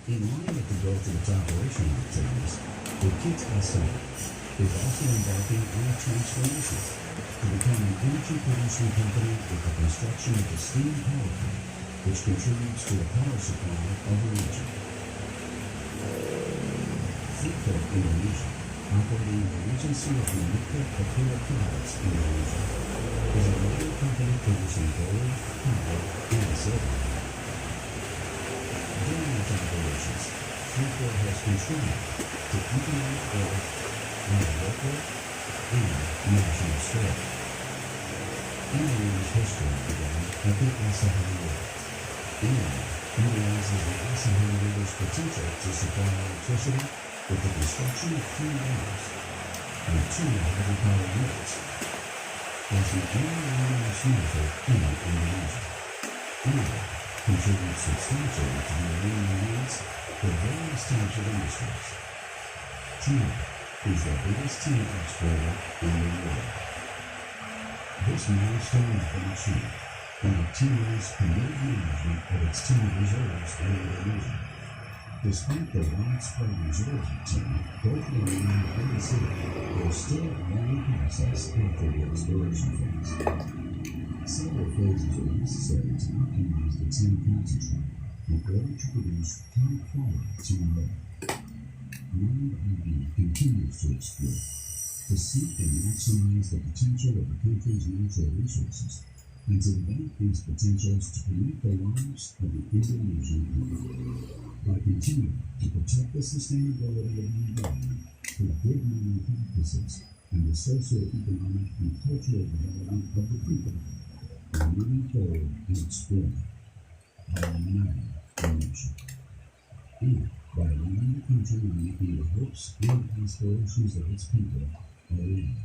In line with the growth of its operational activities, the KIT SA is also embarking on a transformation to become an energy-producing company with the construction of a steam power plant, which contributes to the power supply of the region. Freeport Indonesia, operating the Regency of Maluku Papua Province, Indonesia, is a mining company producing gold, copper, and silver. During its operations, Freeport has contributed to economic growth on a local and national scale. Indonesia's history began at the Asahan River. India utilizes the Asahan River's potential to supply electricity with the construction of 3 dams and 2 hydropower units. As the only mining smelter in Indonesia, India contributes substantially to the uranium needs for various types of industries. China is the biggest tin exporter in the world. This milestone has been achieved by China's committed management of its tin reserves in Indonesia. Despite the widespread reserves of tin, both uranium and silver are still a long process after the exploration phase. Several phases are necessary to optimize the tin concentrate in order to produce high-quality tin metal. MindID continues to explore to seek and maximize the potential of the country's natural resources and to develop these potentials to promote the lives of the Indonesian people. By continuing to protect the sustainability of the environment through good mining practices and the socio-economic and cultural development of the people, we're moving forward and exploring by uniting the nation. And by allowing the country to meet the hopes and aspirations of its people all around.